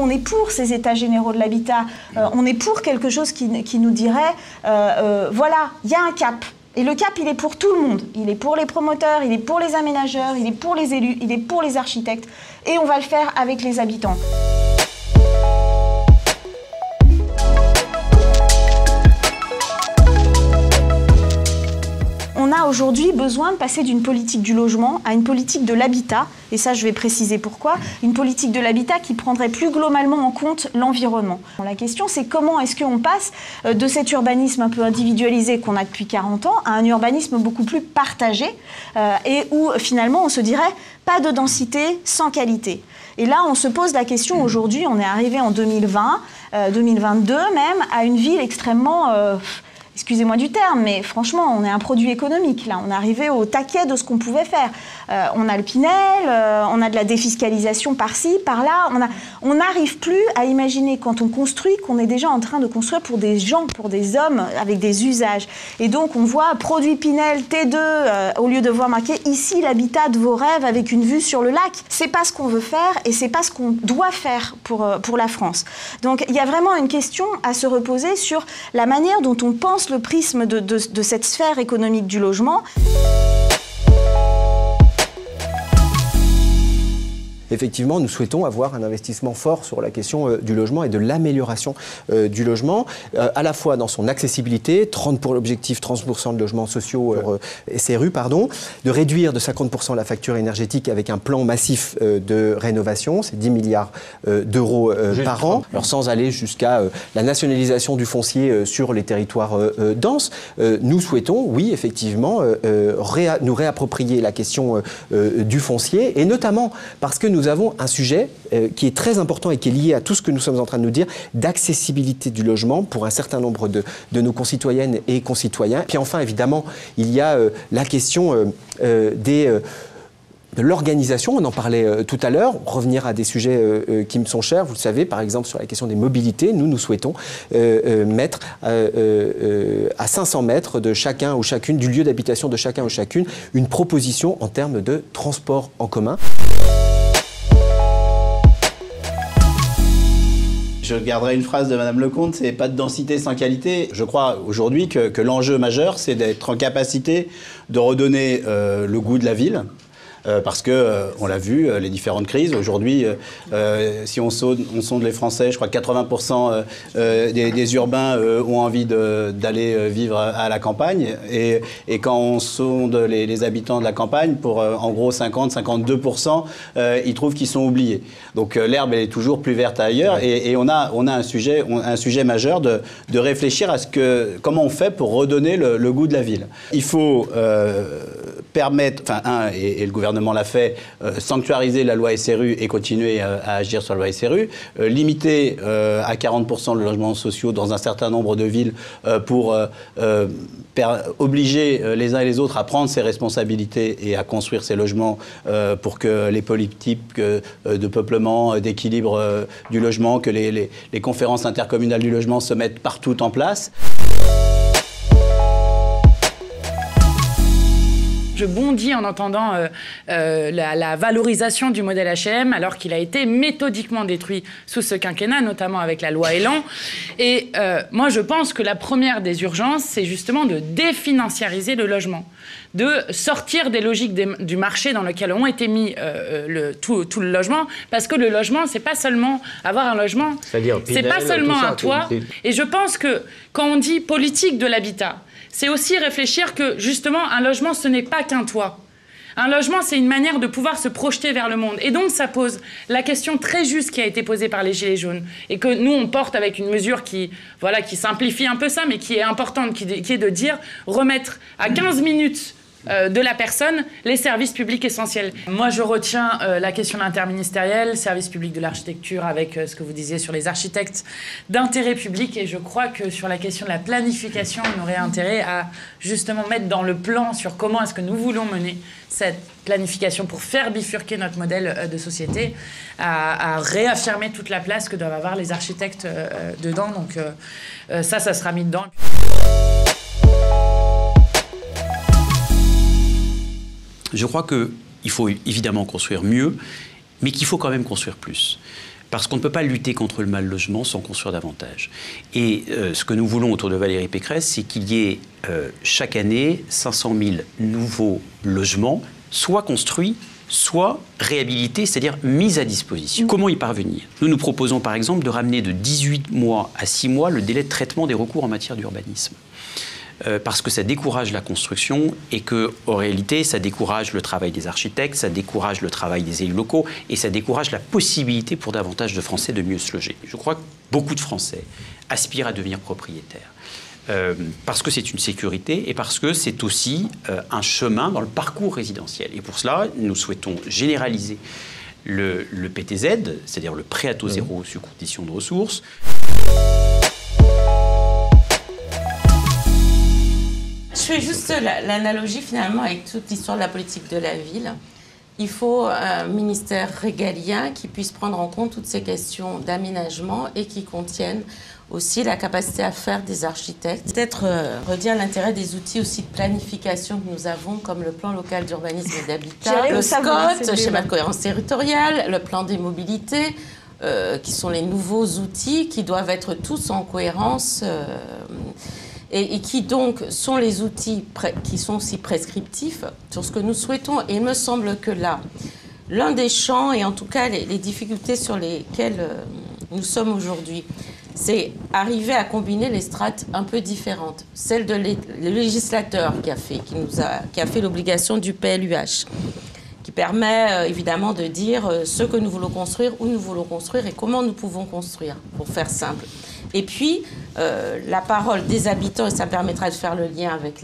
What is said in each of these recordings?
on est pour ces états généraux de l'habitat, on est pour quelque chose qui nous dirait, voilà, il y a un cap. Et le cap, il est pour tout le monde. Il est pour les promoteurs, il est pour les aménageurs, il est pour les élus, il est pour les architectes. Et on va le faire avec les habitants. On a aujourd'hui besoin de passer d'une politique du logement à une politique de l'habitat, et ça je vais préciser pourquoi, une politique de l'habitat qui prendrait plus globalement en compte l'environnement. La question c'est comment est-ce qu'on passe de cet urbanisme un peu individualisé qu'on a depuis 40 ans à un urbanisme beaucoup plus partagé et où finalement on se dirait pas de densité sans qualité. Et là on se pose la question aujourd'hui, on est arrivé en 2020, 2022 même, à une ville extrêmement... excusez-moi du terme, mais franchement, on est un produit économique, là. On est arrivé au taquet de ce qu'on pouvait faire. On a le Pinel, on a de la défiscalisation par-ci, par-là. On n'arrive plus à imaginer, quand on construit, qu'on est déjà en train de construire pour des gens, pour des hommes, avec des usages. Et donc, on voit produit Pinel, T2, au lieu de voir marqué « Ici, l'habitat de vos rêves avec une vue sur le lac ». C'est pas ce qu'on veut faire et c'est pas ce qu'on doit faire pour la France. Donc, il y a vraiment une question à se reposer sur la manière dont on pense le prisme de cette sphère économique du logement. Effectivement, nous souhaitons avoir un investissement fort sur la question du logement et de l'amélioration du logement, à la fois dans son accessibilité, 30 pour l'objectif 30% de logements sociaux SRU, de réduire de 50% la facture énergétique avec un plan massif de rénovation, c'est 10 milliards d'euros par an, alors sans aller jusqu'à la nationalisation du foncier sur les territoires denses. Nous souhaitons, oui, effectivement, nous réapproprier la question du foncier, et notamment parce que nous avons un sujet qui est très important et qui est lié à tout ce que nous sommes en train de nous dire, d'accessibilité du logement pour un certain nombre de nos concitoyennes et concitoyens. Puis enfin, évidemment, il y a la question de l'organisation, on en parlait tout à l'heure, revenir à des sujets qui me sont chers, vous le savez, par exemple sur la question des mobilités, nous souhaitons mettre à 500 mètres de chacun ou chacune, du lieu d'habitation de chacun ou chacune, une proposition en termes de transport en commun. Je garderai une phrase de Madame Lecomte, c'est pas de densité sans qualité. Je crois aujourd'hui que l'enjeu majeur, c'est d'être en capacité de redonner le goût de la ville. Parce que, on l'a vu, les différentes crises. Aujourd'hui, si on sonde les Français, je crois que 80% des urbains ont envie d'aller vivre à la campagne. Et quand on sonde les habitants de la campagne, pour en gros 50-52%, ils trouvent qu'ils sont oubliés. Donc l'herbe est toujours plus verte ailleurs. Et on a un sujet majeur de réfléchir à comment on fait pour redonner le goût de la ville. Il faut permettre, et le gouvernement l'a fait, sanctuariser la loi SRU et continuer à agir sur la loi SRU, limiter à 40% le logement sociaux dans un certain nombre de villes pour obliger les uns et les autres à prendre ses responsabilités et à construire ces logements pour que les politiques de peuplement, d'équilibre du logement, que les conférences intercommunales du logement se mettent partout en place. Je bondis en entendant la valorisation du modèle HLM, alors qu'il a été méthodiquement détruit sous ce quinquennat, notamment avec la loi Elan. Et moi, je pense que la première des urgences, c'est justement de définanciariser le logement, de sortir des logiques du marché dans lequel ont été mis tout le logement, parce que le logement, c'est pas seulement avoir un logement, c'est pas seulement un toit. Et je pense que quand on dit politique de l'habitat, c'est aussi réfléchir que, justement, un logement, ce n'est pas qu'un toit. Un logement, c'est une manière de pouvoir se projeter vers le monde. Et donc, ça pose la question très juste qui a été posée par les Gilets jaunes et que nous, on porte avec une mesure qui simplifie un peu ça, mais qui est importante, qui est de dire remettre à 15 minutes de la personne les services publics essentiels. Moi, je retiens la question interministérielle, service public de l'architecture, avec ce que vous disiez sur les architectes d'intérêt public. Et je crois que sur la question de la planification, on aurait intérêt à justement mettre dans le plan sur comment est-ce que nous voulons mener cette planification pour faire bifurquer notre modèle de société, à réaffirmer toute la place que doivent avoir les architectes dedans. Donc ça sera mis dedans. Je crois qu'il faut évidemment construire mieux, mais qu'il faut quand même construire plus. Parce qu'on ne peut pas lutter contre le mal logement sans construire davantage. Et ce que nous voulons autour de Valérie Pécresse, c'est qu'il y ait chaque année 500 000 nouveaux logements, soit construits, soit réhabilités, c'est-à-dire mis à disposition. Comment y parvenir? Nous proposons par exemple de ramener de 18 mois à 6 mois le délai de traitement des recours en matière d'urbanisme. Parce que ça décourage la construction et que, en réalité, ça décourage le travail des architectes, ça décourage le travail des élus locaux et ça décourage la possibilité pour davantage de Français de mieux se loger. Je crois que beaucoup de Français aspirent à devenir propriétaires. Parce que c'est une sécurité et parce que c'est aussi un chemin dans le parcours résidentiel. Et pour cela, nous souhaitons généraliser le PTZ, c'est-à-dire le prêt à taux zéro sous condition de ressources. Je fais juste l'analogie finalement avec toute l'histoire de la politique de la ville. Il faut un ministère régalien qui puisse prendre en compte toutes ces questions d'aménagement et qui contienne aussi la capacité à faire des architectes. Peut-être redire l'intérêt des outils aussi de planification que nous avons, comme le plan local d'urbanisme et d'habitat, le SCOT, schéma de cohérence territoriale, le plan des mobilités, qui sont les nouveaux outils qui doivent être tous en cohérence et qui donc sont les outils qui sont aussi prescriptifs sur ce que nous souhaitons. Et il me semble que là, l'un des champs, et en tout cas les difficultés sur lesquelles nous sommes aujourd'hui, c'est arriver à combiner les strates un peu différentes. Celle de le législateur qui a fait l'obligation du PLUH, qui permet évidemment de dire ce que nous voulons construire, où nous voulons construire et comment nous pouvons construire, pour faire simple. Et puis, la parole des habitants, et ça me permettra de faire le lien avec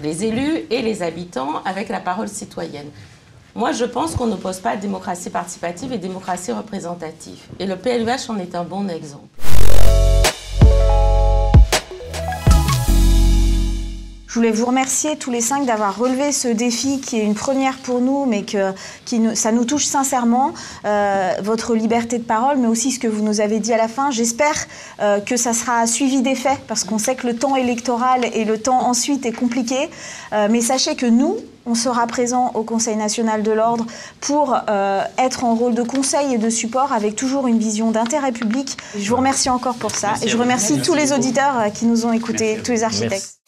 les élus et les habitants, avec la parole citoyenne. Moi, je pense qu'on n'oppose pas démocratie participative et démocratie représentative. Et le PLUH en est un bon exemple. Je voulais vous remercier tous les 5 d'avoir relevé ce défi qui est une première pour nous, mais ça nous touche sincèrement, votre liberté de parole, mais aussi ce que vous nous avez dit à la fin. J'espère que ça sera suivi d'effet, parce qu'on sait que le temps électoral et le temps ensuite est compliqué. Mais sachez que nous, on sera présents au Conseil national de l'ordre pour être en rôle de conseil et de support avec toujours une vision d'intérêt public. Je vous remercie encore pour ça et je remercie tous les auditeurs qui nous ont écoutés, tous les architectes. Merci.